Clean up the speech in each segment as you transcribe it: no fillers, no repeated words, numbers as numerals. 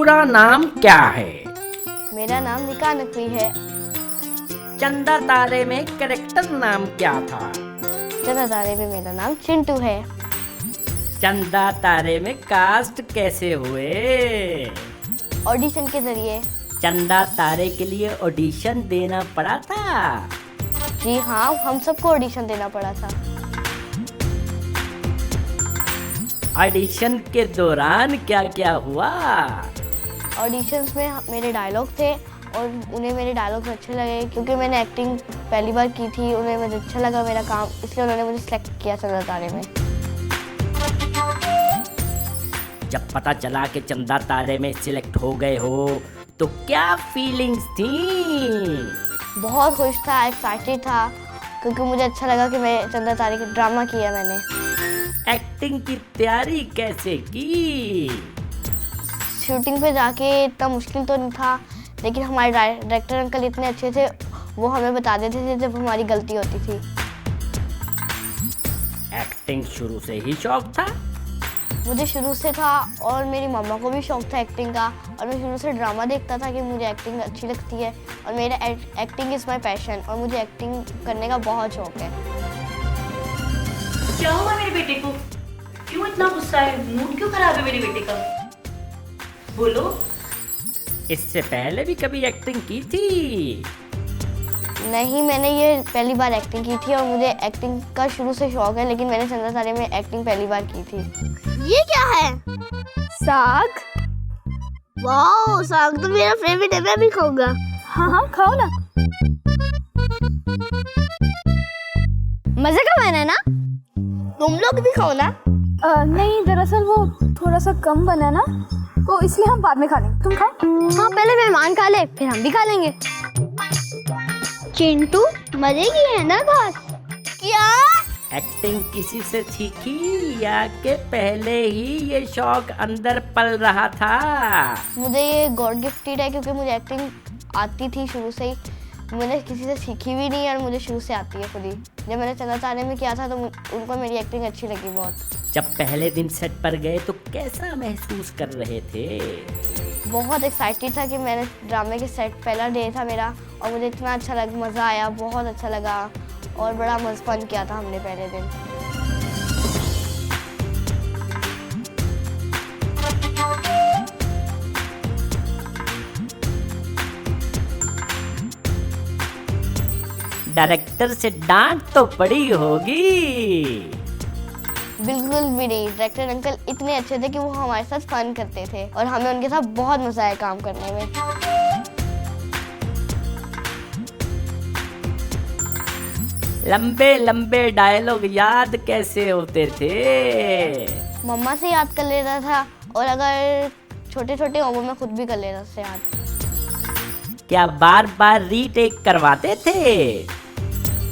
पूरा नाम क्या है? मेरा नाम निका नकवी है। चंदा तारे में कैरेक्टर नाम क्या था? चंदा तारे में मेरा नाम चिंटू है। चंदा तारे में कास्ट कैसे हुए? ऑडिशन के जरिए। चंदा तारे के लिए ऑडिशन देना पड़ा था? जी हाँ, हम सबको ऑडिशन देना पड़ा था। ऑडिशन के दौरान क्या क्या हुआ? ऑडिशंस में मेरे डायलॉग थे और उन्हें मेरे डायलॉग्स अच्छे लगे क्योंकि मैंने एक्टिंग पहली बार की थी। उन्हें मुझे अच्छा लगा मेरा काम, इसलिए उन्होंने मुझे सिलेक्ट किया चंदा तारे में। जब पता चला कि चंदा तारे में सिलेक्ट हो गए हो तो क्या फीलिंग्स थी? बहुत खुश था, एक्साइटेड था क्योंकि मुझे अच्छा लगा कि मैं चंदा तारे का ड्रामा किया मैंने। एक्टिंग की तैयारी कैसे की? शूटिंग पे जाके इतना मुश्किल तो नहीं था, लेकिन हमारे डायरेक्टर अंकल इतने अच्छे थे, वो हमें बता देते थे जब हमारी गलती होती थी। एक्टिंग शुरू से ही शौक था? मुझे शुरू से था और मेरी मम्मा को भी शौक था एक्टिंग का, और मैं शुरू से ड्रामा देखता था कि मुझे एक्टिंग अच्छी लगती है और मेरा एक्टिंग इज़ माय पैशन और मुझे एक्टिंग करने का बहुत शौक है। क्या हुआ मेरे बेटे को? क्यों इतना गुस्सा है? मूड क्यों खराब है मेरे बेटे का? बोलो। इससे पहले भी कभी एक्टिंग की थी? नहीं, मैंने ये पहली बार एक्टिंग की थी और मुझे एक्टिंग का शुरू से शौक है, लेकिन मैंने चंदा तारे में एक्टिंग पहली बार की थी। ये क्या है? साग। वाओ, साग तो मेरा फेवरेट है, मैं भी खाऊंगा। हाँ खाओ ना। मजे का बना है ना? तुम लोग भी खाओ ना। नहीं, दरअसल वो थोड़ा सा कम बना ना, तो इसलिए हम बाद में खा लेंगे। तुम खाओ। हाँ, पहले मेहमान खा ले, फिर हम भी खा लेंगे। चिंटू, मजे की है ना बात? क्या? एक्टिंग किसी से सीखी या कि पहले ही ये शौक अंदर पल रहा था? मुझे ये गॉड गिफ्टेड है क्योंकि मुझे एक्टिंग आती थी शुरू से ही। मैंने किसी से सीखी भी नहीं और मुझे शुरू से आती है खुद ही। जब मैंने चंदा तारे में किया था तो उनको मेरी एक्टिंग अच्छी लगी बहुत। जब पहले दिन सेट पर गए तो कैसा महसूस कर रहे थे? बहुत एक्साइटेड था कि मैंने ड्रामे के सेट पहला डे था मेरा और मुझे इतना अच्छा लगा, मज़ा आया, बहुत अच्छा लगा और बड़ा फन किया था हमने पहले दिन। डायरेक्टर से डांट तो पड़ी होगी? बिल्कुल भी नहीं, डायरेक्टर अंकल इतने अच्छे थे कि वो हमारे साथ फन करते थे और हमें उनके साथ बहुत मजा आया काम करने में। लंबे लंबे डायलॉग याद कैसे होते थे? मम्मा से याद कर लेता था और अगर छोटे छोटे होमवर्क में खुद भी कर लेता था याद। क्या बार बार रीटेक करवाते थे?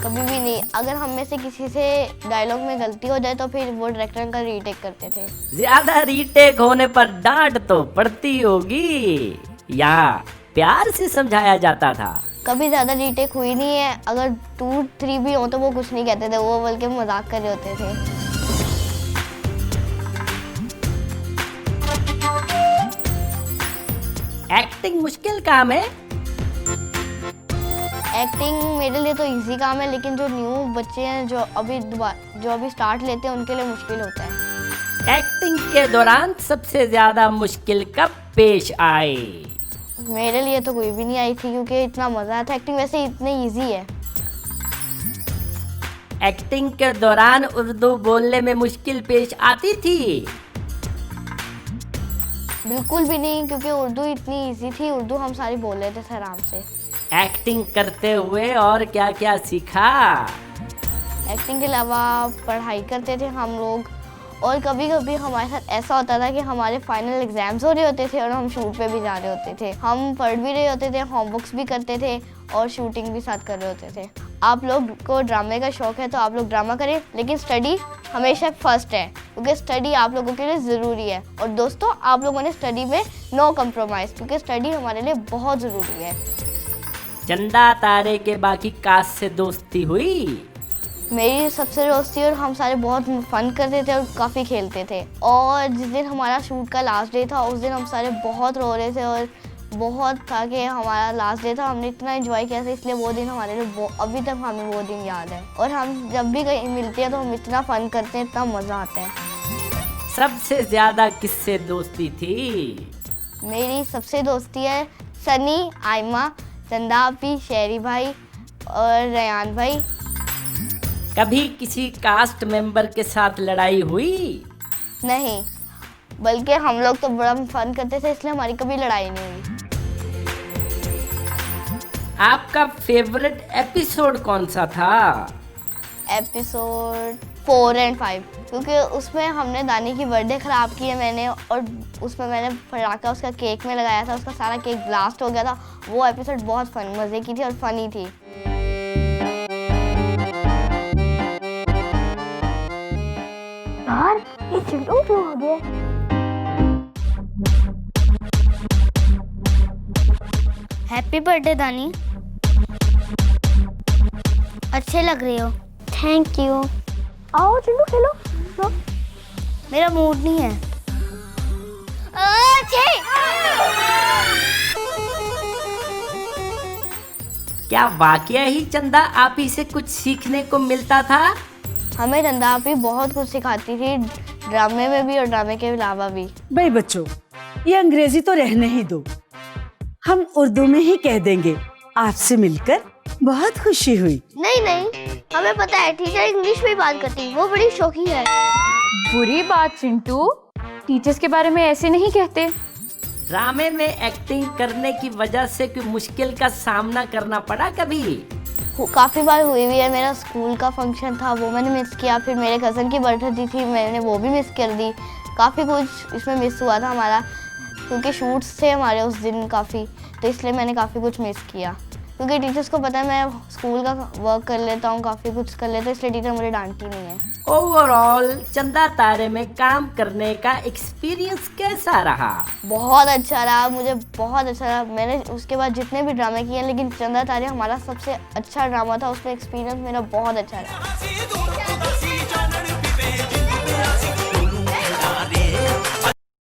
कभी भी नहीं। अगर हम में से किसी से डायलॉग में गलती हो जाए तो फिर वो डायरेक्टर अंकल रीटेक करते थे। ज्यादा रीटेक होने पर डांट तो पड़ती होगी या प्यार से समझाया जाता था? कभी ज़्यादा रीटेक हुई नहीं है। अगर 2-3 भी हो तो वो कुछ नहीं कहते थे, वो बल्कि मजाक कर रहे होते थे। एक्टिंग मुश्किल काम है? एक्टिंग मेरे लिए तो इजी काम है, लेकिन जो न्यू बच्चे हैं जो अभी स्टार्ट लेते हैं उनके लिए मुश्किल होता है। एक्टिंग के दौरान सबसे ज्यादा मुश्किल कब पेश आई? मेरे लिए तो कोई भी नहीं आई थी क्योंकि इतना मजा आया था। एक्टिंग वैसे इतनी इजी है। एक्टिंग के दौरान उर्दू बोलने में मुश्किल पेश आती थी? बिल्कुल भी नहीं, क्योंकि उर्दू इतनी इजी थी। उर्दू हम सारी बोल लेते थे आराम से। एक्टिंग करते हुए और क्या क्या सीखा? एक्टिंग के अलावा पढ़ाई करते थे हम लोग, और कभी कभी हमारे साथ ऐसा होता था कि हमारे फाइनल एग्जाम्स हो रहे होते थे और हम शूट पे भी जा रहे होते थे। हम पढ़ भी रहे होते थे, होमवर्क्स भी करते थे और शूटिंग भी साथ कर रहे होते थे। आप लोग को ड्रामे का शौक है तो आप लोग ड्रामा करें, लेकिन स्टडी हमेशा फर्स्ट है क्योंकि स्टडी आप लोगों के लिए ज़रूरी है। और दोस्तों, आप लोगों ने स्टडी में नो कम्प्रोमाइज़, क्योंकि स्टडी हमारे लिए बहुत ज़रूरी है। चंदा तारे के बाकी कास्ट से दोस्ती हुई? मेरी सबसे दोस्ती और हम सारे बहुत फन करते थे और काफ़ी खेलते थे। और जिस दिन हमारा शूट का लास्ट डे था उस दिन हम सारे बहुत रो रहे थे और बहुत था कि हमारा लास्ट डे था, हमने इतना एंजॉय किया था, इसलिए वो दिन हमारे लिए अभी तक हमें वो दिन याद है। और हम जब भी कहीं मिलते हैं तो हम इतना फन करते हैं, इतना मज़ा आता है। सबसे ज्यादा किससे दोस्ती थी? मेरी सबसे दोस्ती है सनी, आयमा, चंदा आपी, शेरी भाई और रयान भाई। कभी किसी कास्ट मेंबर के साथ लड़ाई हुई? नहीं, बल्कि हम लोग तो बड़ा फन करते थे, इसलिए हमारी कभी लड़ाई नहीं हुई। आपका फेवरेट एपिसोड कौन सा था? एपिसोड 4 और 5, क्योंकि उसमें हमने दानी की बर्थडे ख़राब की है मैंने, और उसमें मैंने पटाखा उसका केक में लगाया था, उसका सारा केक ब्लास्ट हो गया था। वो एपिसोड बहुत फन, मज़े की थी और फनी थी। यार ये चिंटू क्यों आ गया? हैप्पी बर्थडे दानी, अच्छे लग रहे हो। Thank you. आओ चिंटू खेलो। लो। मेरा मूड नहीं है। क्या वाकया ही चंदा आप ही से कुछ सीखने को मिलता था? हमें चंदा आपी बहुत कुछ सिखाती थी, ड्रामे में भी और ड्रामे के अलावा भी। भाई बच्चों, ये अंग्रेजी तो रहने ही दो, हम उर्दू में ही कह देंगे। आपसे मिलकर बहुत खुशी हुई। नहीं नहीं, हमें पता है टीचर इंग्लिश में ही बात करती, वो बड़ी शौकी है। बुरी बात चिंटू, टीचर्स के बारे में ऐसे नहीं कहते। ड्रामे में एक्टिंग करने की वजह से कोई मुश्किल का सामना करना पड़ा कभी? काफ़ी बार हुई हुई है। मेरा स्कूल का फंक्शन था, वो मैंने मिस किया। फिर मेरे कज़न की बर्थडे थी, मैंने वो भी मिस कर दी। काफ़ी कुछ इसमें मिस हुआ था हमारा, क्योंकि शूट्स थे हमारे उस दिन काफ़ी, तो इसलिए मैंने काफ़ी कुछ मिस किया। क्योंकि टीचर्स को पता है मैं स्कूल का वर्क कर लेता हूँ, काफ़ी कुछ कर लेता हूँ, इसलिए टीचर मुझे डांटती नहीं है। ओवरऑल चंदा तारे में काम करने का एक्सपीरियंस कैसा रहा? बहुत अच्छा रहा, मुझे बहुत अच्छा रहा। मैंने उसके बाद जितने भी ड्रामे किए, लेकिन चंदा तारे हमारा सबसे अच्छा ड्रामा था, उसमें एक्सपीरियंस मेरा बहुत अच्छा रहा।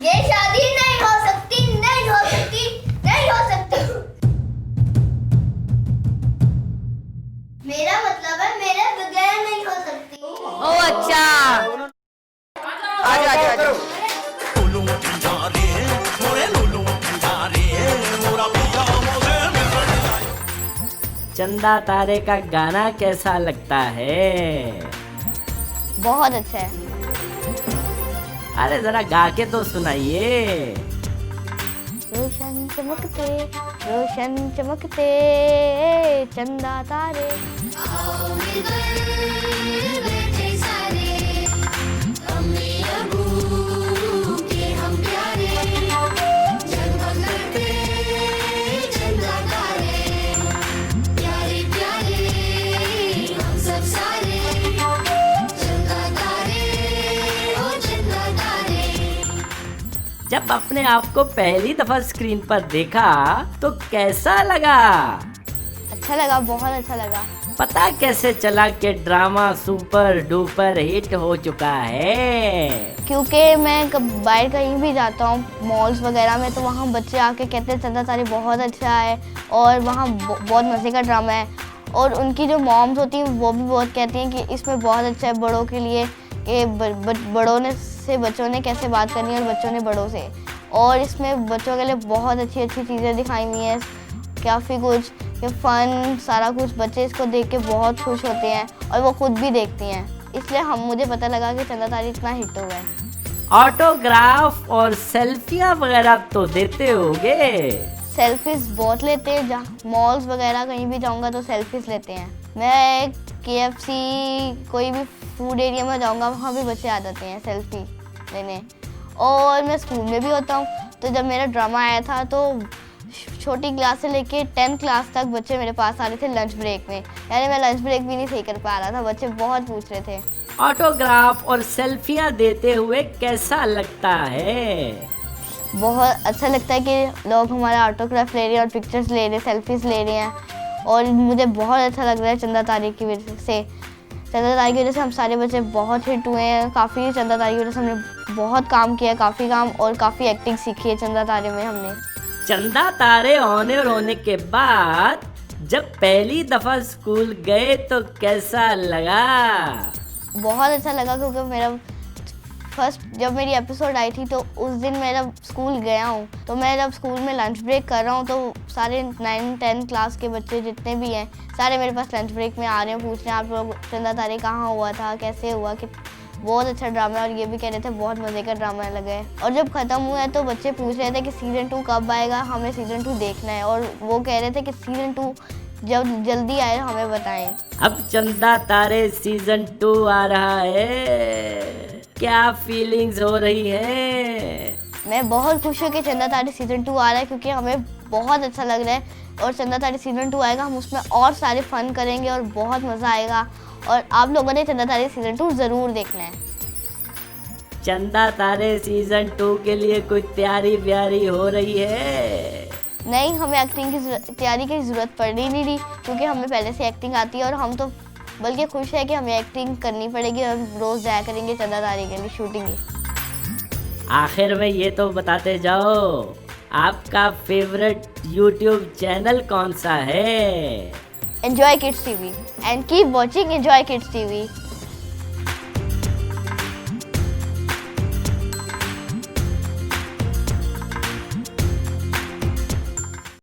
ये शादी नहीं हो सकती, नहीं हो सकती, नहीं हो सकती। मेरा मतलब है मेरे बगैर नहीं हो सकती। ओ अच्छा, चंदा तारे का गाना कैसा लगता है? बहुत अच्छा है। अरे जरा गा के तो सुनाइए। रोशन चमकते चंदा तारे। जब अपने आप को पहली दफा स्क्रीन पर देखा तो कैसा लगा? अच्छा लगा, बहुत अच्छा लगा। पता कैसे चला कि ड्रामा सुपर डुपर हिट हो चुका है? क्योंकि मैं बाहर कहीं भी जाता हूँ, मॉल्स वगैरह में, तो वहाँ बच्चे आके कहते हैं चंदा तारे बहुत अच्छा है और वहाँ बहुत मज़े का ड्रामा है। और उनकी जो मॉम्स होती हैं वो भी बहुत कहती हैं कि इसमें बहुत अच्छा है बड़ों के लिए, कि बड़ों से बच्चों ने कैसे बात करनी है और बच्चों ने बड़ों से। और इसमें बच्चों के लिए बहुत अच्छी अच्छी चीज़ें दिखाई हुई हैं, काफ़ी कुछ, कि फ़न सारा कुछ। बच्चे इसको देख के बहुत खुश होते हैं और वो खुद भी देखती हैं, इसलिए मुझे पता लगा कि चंदा तारे इतना हिट हो गया। ऑटोग्राफ और सेल्फियाँ वगैरह तो देते होगे? सेल्फीज बहुत लेते हैं, जहाँ मॉल्स वगैरह कहीं भी जाऊँगा तो सेल्फीज लेते हैं। मैं KFC कोई भी फूड एरिया में जाऊँगा, वहाँ भी बच्चे आ जाते हैं सेल्फी लेने। और मैं स्कूल में भी होता हूँ, तो जब मेरा ड्रामा आया था तो छोटी क्लास से लेके 10th क्लास तक बच्चे मेरे पास आ रहे थे लंच ब्रेक में। यानी मैं लंच ब्रेक भी नहीं सही कर पा रहा था, बच्चे बहुत पूछ रहे थे। ऑटोग्राफ और सेल्फियाँ देते हुए कैसा लगता है? बहुत अच्छा लगता है कि लोग हमारा ऑटोग्राफ ले रहे हैं और पिक्चर्स ले रहे हैं, सेल्फीज ले रहे हैं। और मुझे बहुत अच्छा लग रहा है चंदा तारे की वजह से। चंदातारे की वजह से हम सारे बच्चे बहुत हिट हुए हैं। काफ़ी चंदातारे की वजह से हमने बहुत काम किया, काफ़ी काम और काफ़ी एक्टिंग सीखी है चंदातारे में हमने। चंदा तारे ऑनर होने के बाद जब पहली दफा स्कूल गए तो कैसा लगा? बहुत अच्छा लगा क्योंकि मेरा फर्स्ट जब मेरी एपिसोड आई थी तो उस दिन मैं जब स्कूल गया हूँ तो मैं जब स्कूल में लंच ब्रेक कर रहा हूँ तो सारे 9-10 क्लास के बच्चे जितने भी हैं सारे मेरे पास लंच ब्रेक में आ रहे हैं, पूछ रहे हैं आप लोग चंदातारे कहाँ हुआ था, कैसे हुआ, कि बहुत अच्छा ड्रामा है। और ये भी कह रहे थे बहुत मज़े का ड्रामा लगा है। और जब ख़त्म हुआ है तो बच्चे पूछ रहे थे कि सीज़न 2 कब आएगा, हमें सीज़न 2 देखना है। और वो कह रहे थे कि सीज़न 2 जब जल्दी आए हमें बताएं। अब चंदा तारे सीजन 2 आ रहा है, क्या फीलिंग्स हो रही है? मैं बहुत खुश हूँ कि चंदातारे सीज़न 2 आ रहा है क्योंकि हमें बहुत अच्छा लग रहा है। और चंदातारे सीज़न 2 आएगा, हम उसमें और सारे फन करेंगे और बहुत मज़ा आएगा। और आप लोगों ने चंदातारे सीज़न 2 ज़रूर देखना है। चंदा तारे सीजन 2 के लिए कोई तैयारी व्यारी हो रही है? नहीं, हमें एक्टिंग की तैयारी की ज़रूरत पड़ी नहीं रही क्योंकि हमें पहले से एक्टिंग आती है। और हम तो बल्कि खुश है कि हमें एक्टिंग करनी पड़ेगी और हम रोज़ जाया करेंगे चंदातारे के लिए शूटिंग की। आखिर में ये तो बताते जाओ, आपका फेवरेट यूट्यूब चैनल कौन सा है? Enjoy Kids TV and keep watching Enjoy Kids TV.